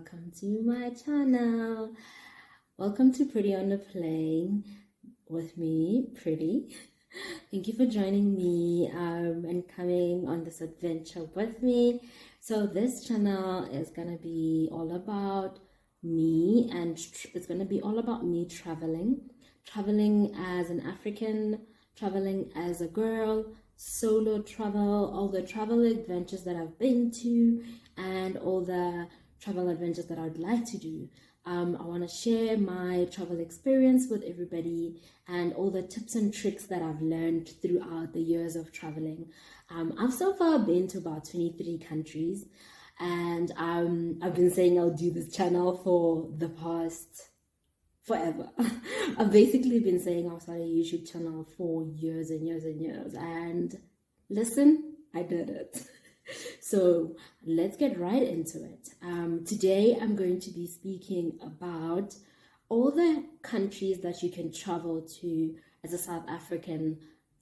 welcome to my channel. Welcome to Pretty on the Plane with me, Pretty. Thank you for joining me and coming on this adventure with me. So this channel is gonna be all about me, and it's gonna be all about me traveling as an African, traveling as a girl, solo travel, all the travel adventures that I've been to, and all the travel adventures that I'd like to do. I want to share my travel experience with everybody and all the tips and tricks that I've learned throughout the years of traveling. I've so far been to about 23 countries, and I've been saying I'll do this channel for the past forever. I've basically been saying I'll start a YouTube channel for years and years and years, and listen, I did it. So let's get right into it. Today I'm going to be speaking about all the countries that you can travel to as a South African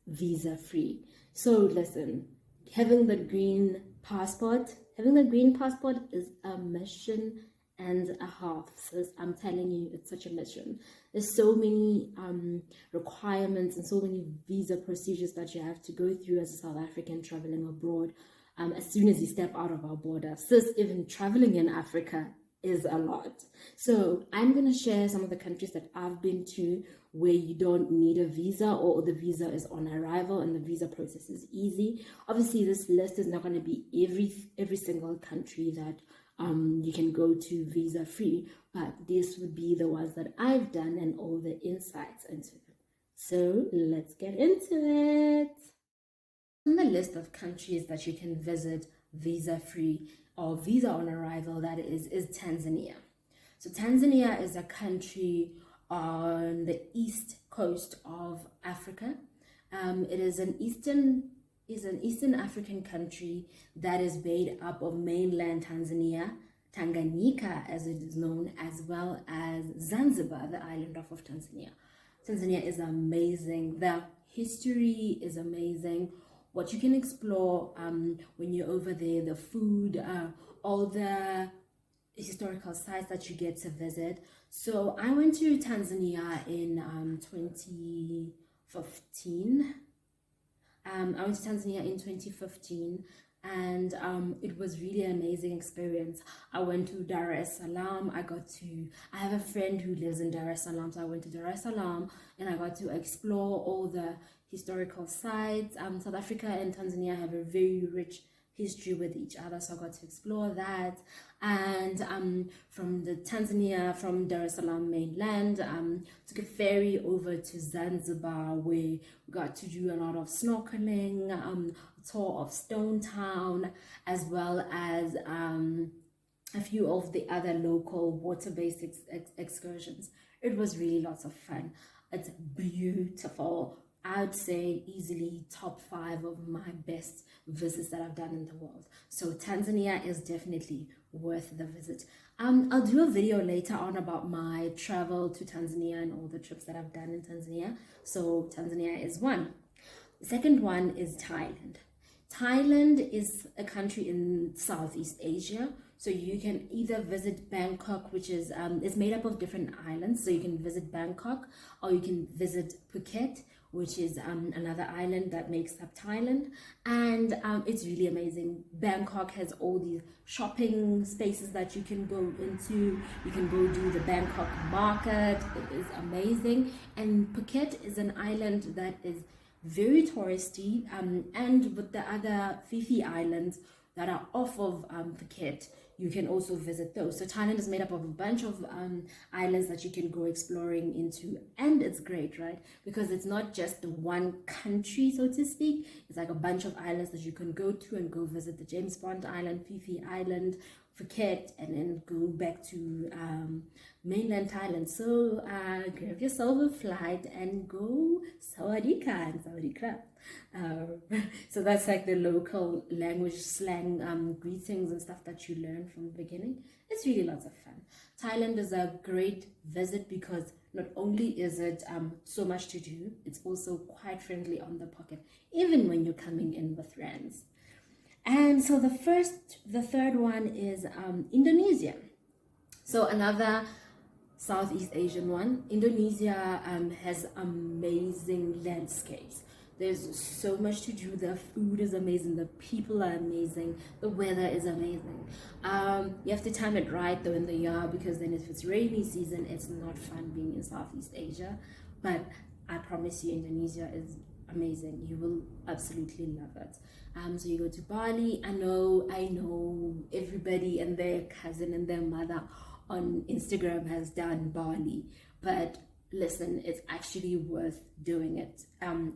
visa free. So listen, having the green passport is a mission and a half, sis. I'm telling you, it's such a mission. There's so many requirements and so many visa procedures that you have to go through as a South African traveling abroad. As soon as you step out of our border, sis, even traveling in Africa is a lot. So I'm going to share some of the countries that I've been to where you don't need a visa, or the visa is on arrival and the visa process is easy. Obviously, this list is not going to be every single country that you can go to visa free, but this would be the ones that I've done and all the insights into them. So let's get into it. On the list of countries that you can visit visa free or visa on arrival, that is Tanzania. So Tanzania is a country on the east coast of Africa. It is an Eastern African country that is made up of mainland Tanzania, Tanganyika as it is known, as well as Zanzibar, the island off of Tanzania. Tanzania is amazing. The history is amazing. What you can explore when you're over there, the food, all the historical sites that you get to visit. So I went to Tanzania in 2015. I went to Tanzania in 2015, and it was really an amazing experience. I went to Dar es Salaam. I have a friend who lives in Dar es Salaam, so I went to Dar es Salaam and I got to explore all the historical sites. South Africa and Tanzania have a very rich history with each other, so I got to explore that. And from Dar es Salaam mainland, took a ferry over to Zanzibar, where we got to do a lot of snorkeling, a tour of Stone Town, as well as a few of the other local water-based excursions. It was really lots of fun. It's beautiful. I'd say easily top 5 of my best visits that I've done in the world. So Tanzania is definitely worth the visit. I'll do a video later on about my travel to Tanzania and all the trips that I've done in Tanzania. So Tanzania is one. The second one is Thailand. Thailand is a country in Southeast Asia. So you can either visit Bangkok, which is it's made up of different islands. So you can visit Bangkok, or you can visit Phuket, which is another island that makes up Thailand. And it's really amazing. Bangkok has all these shopping spaces that you can go into. You can go do the Bangkok market. It is amazing. And Phuket is an island that is very touristy, and with the other Fifi Islands that are off of Phuket, you can also visit those. So Thailand is made up of a bunch of islands that you can go exploring into, and it's great, right? Because it's not just the one country, so to speak. It's like a bunch of islands that you can go to and go visit the James Bond Island, Fifi Island, Phuket, and then go back to mainland Thailand. So grab yourself a flight and go Sawadee Ka and Sawadee Krap. So that's like the local language slang, greetings and stuff that you learn from the beginning. It's really lots of fun. Thailand is a great visit because not only is it so much to do, it's also quite friendly on the pocket, even when you're coming in with friends. And so the third one is Indonesia. So another Southeast Asian one, Indonesia has amazing landscapes. There's so much to do. The food is amazing, the people are amazing, the weather is amazing. You have to time it right though in the year, because then if it's rainy season, it's not fun being in Southeast Asia. But I promise you, Indonesia is amazing. You will absolutely love it. So you go to Bali. I know everybody and their cousin and their mother on Instagram has done Bali, but listen, it's actually worth doing it.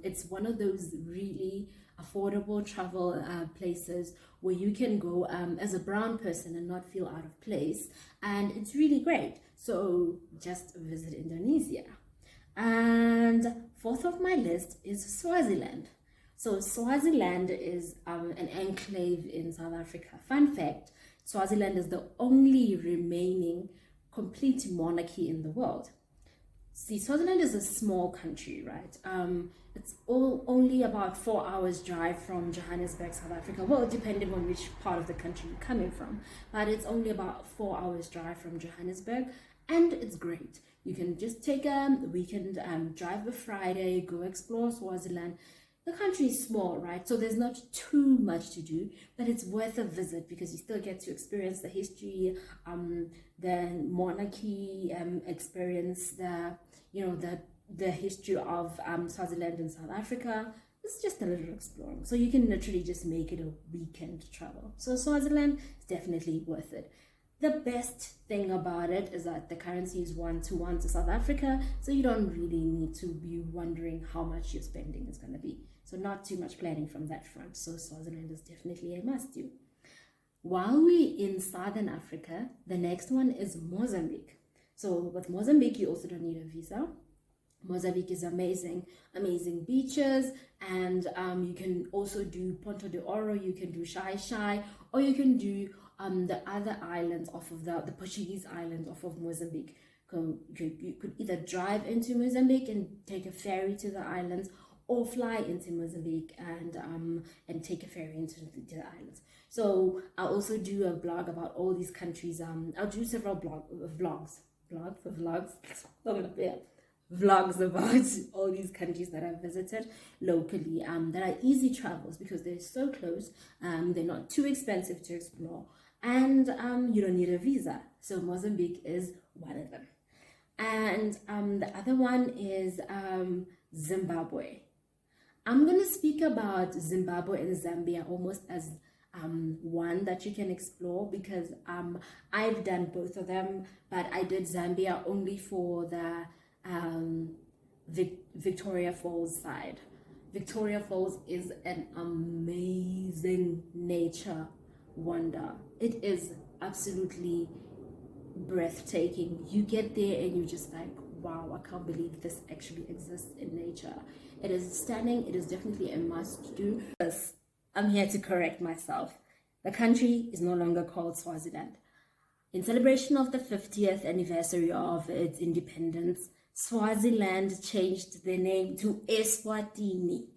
It's one of those really affordable travel places where you can go as a brown person and not feel out of place, and it's really great. So just visit Indonesia. And fourth of my list is Swaziland. So Swaziland is an enclave in South Africa. Fun fact, Swaziland is the only remaining complete monarchy in the world. See, Swaziland is a small country, right? It's only about 4 hours drive from Johannesburg, South Africa. Well, depending on which part of the country you're coming from. But it's only about 4 hours drive from Johannesburg, and it's great. You can just take a weekend, drive a Friday, go explore Swaziland. The country is small, right? So there's not too much to do, but it's worth a visit because you still get to experience the history, the monarchy, experience the history of Swaziland and South Africa. It's just a little exploring. So you can literally just make it a weekend travel. So Swaziland is definitely worth it. The best thing about it is that the currency is 1-to-1 to South Africa, so you don't really need to be wondering how much your spending is going to be. So not too much planning from that front. So Swaziland is definitely a must-do. While we're in Southern Africa, the next one is Mozambique. So with Mozambique, you also don't need a visa. Mozambique is amazing beaches, and you can also do Ponta de Oro, you can do Xai-Xai, or you can do the other islands off of the Portuguese islands off of Mozambique. You could either drive into Mozambique and take a ferry to the islands, or fly into Mozambique and take a ferry into the islands. So I'll also do a blog about all these countries. I'll do several vlogs about all these countries that I've visited locally, that are easy travels because they're so close. They're not too expensive to explore, and you don't need a visa. So Mozambique is one of them. And the other one is Zimbabwe. I'm going to speak about Zimbabwe and Zambia almost as one that you can explore, because I've done both of them, but I did Zambia only for the Victoria Falls side. Victoria Falls is an amazing nature wonder. It is absolutely breathtaking. You get there and you're just like, wow, I can't believe this actually exists in nature. It is stunning. It is definitely a must do. Yes, I'm here to correct myself. The country is no longer called Swaziland. In celebration of the 50th anniversary of its independence, Swaziland changed their name to Eswatini.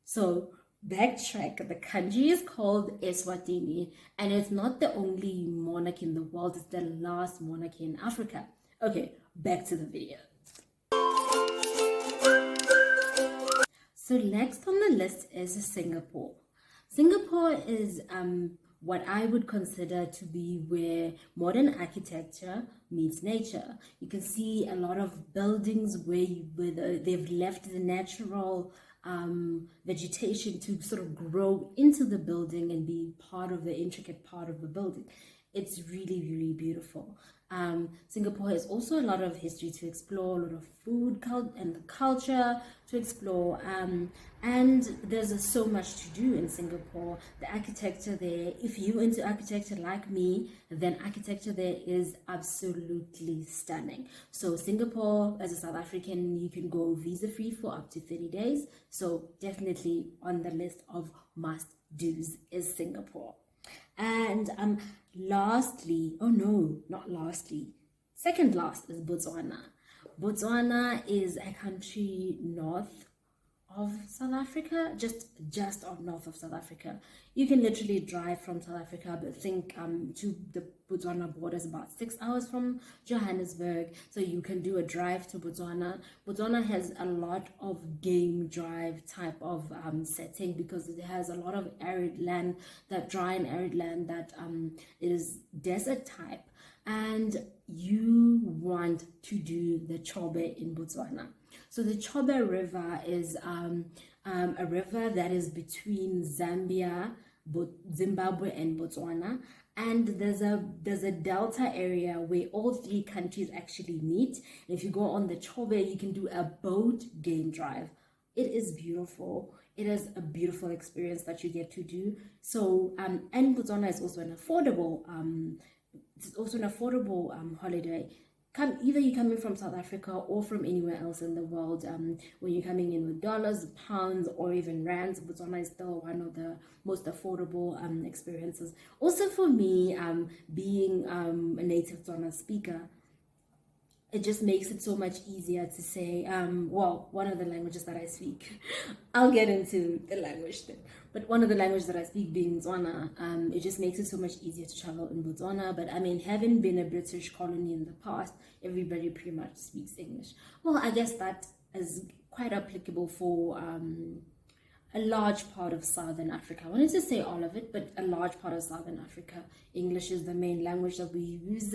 So backtrack, the country is called Eswatini, and it's not the only monarchy in the world, it's the last monarchy in Africa. Okay, back to the video. So next on the list is Singapore. Singapore is what I would consider to be where modern architecture meets nature. You can see a lot of buildings where they've left the natural vegetation to sort of grow into the building and be part of the intricate part of the building. It's really, really beautiful. Singapore has also a lot of history to explore, a lot of food and the culture to explore, and there's so much to do in Singapore. The architecture there, if you're into architecture like me, then architecture there is absolutely stunning. So Singapore, as a South African, you can go visa-free for up to 30 days. So definitely on the list of must-dos is Singapore. And second last is Botswana. Botswana is a country north of South Africa, just up north of South Africa. You can literally drive from South Africa, but think to the Botswana border is about 6 hours from Johannesburg. So you can do a drive to Botswana. Botswana has a lot of game drive type of setting, because it has a lot of arid land, that dry and arid land that is desert type, and you want to do the Chobe in Botswana. So the Chobe River is a river that is between Zambia, Zimbabwe, and Botswana, and there's a delta area where all three countries actually meet. And if you go on the Chobe, you can do a boat game drive. It is beautiful. It is a beautiful experience that you get to do. So and Botswana is also an affordable holiday. Either you're coming from South Africa or from anywhere else in the world, when you're coming in with dollars, pounds, or even rands, Botswana is still one of the most affordable experiences. Also for me, being a native Tswana speaker, it just makes it so much easier to say, well, one of the languages that I speak, I'll get into the language thing, but one of the languages that I speak being Tswana, it just makes it so much easier to travel in Botswana. But I mean, having been a British colony in the past, everybody pretty much speaks English. Well, I guess that is quite applicable for a large part of Southern Africa. I wanted to say all of it, but a large part of Southern Africa. English is the main language that we use,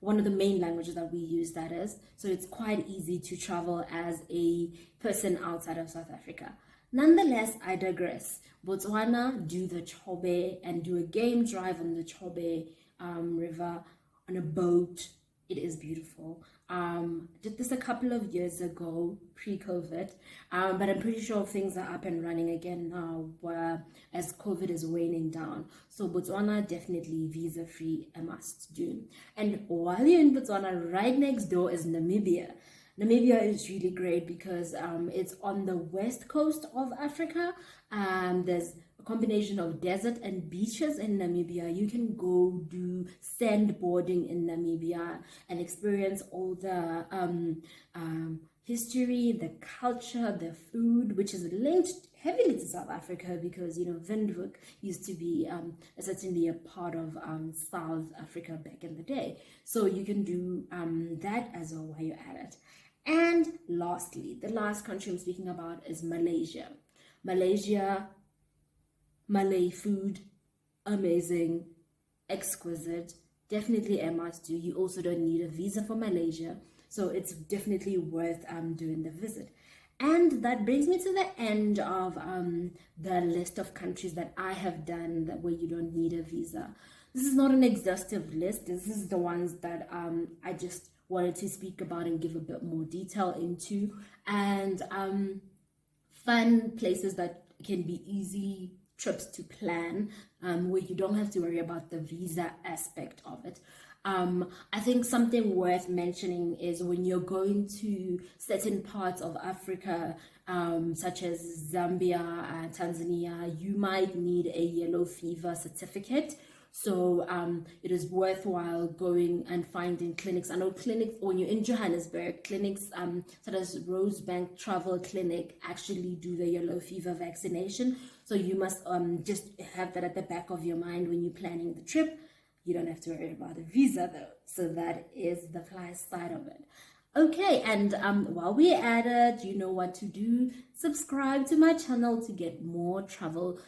one of the main languages that we use, that is. So it's quite easy to travel as a person outside of South Africa. Nonetheless, I digress. Botswana, do the Chobe and do a game drive on the Chobe River on a boat. It is beautiful. Did this a couple of years ago, pre-COVID, but I'm pretty sure things are up and running again now, as COVID is waning down. So Botswana, definitely visa-free, a must do. And while you're in Botswana, right next door is Namibia. Namibia is really great because it's on the west coast of Africa. There's a combination of desert and beaches in Namibia. You can go do sandboarding in Namibia and experience all the history, the culture, the food, which is linked heavily to South Africa because, you know, Windhoek used to be certainly a part of South Africa back in the day. So you can do that as well while you're at it. And lastly, the last country I'm speaking about is Malaysia. Malaysia, Malay food, amazing, exquisite, definitely a must do. You also don't need a visa for Malaysia, so it's definitely worth doing the visit. And that brings me to the end of the list of countries that I have done where you don't need a visa. This is not an exhaustive list. This is the ones that I just wanted to speak about and give a bit more detail into, and fun places that can be easy trips to plan, where you don't have to worry about the visa aspect of it. I think something worth mentioning is when you're going to certain parts of Africa, such as Zambia and Tanzania, you might need a yellow fever certificate. So it is worthwhile going and finding clinics. I know clinics, when you're in Johannesburg, clinics such as Rosebank Travel Clinic actually do the yellow fever vaccination. So you must just have that at the back of your mind when you're planning the trip. You don't have to worry about the visa though. So that is the plus side of it. Okay, and while we're at it, you know what to do. Subscribe to my channel to get more travel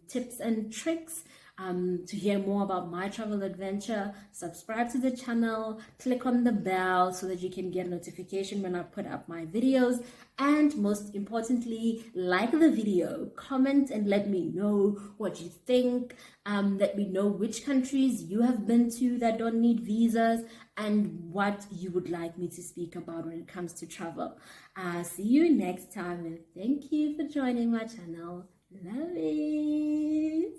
tips and tricks. To hear more about my travel adventure, subscribe to the channel, click on the bell so that you can get notification when I put up my videos, and most importantly, like the video, comment and let me know what you think. Let me know which countries you have been to that don't need visas and what you would like me to speak about when it comes to travel. See you next time, and thank you for joining my channel. Love it.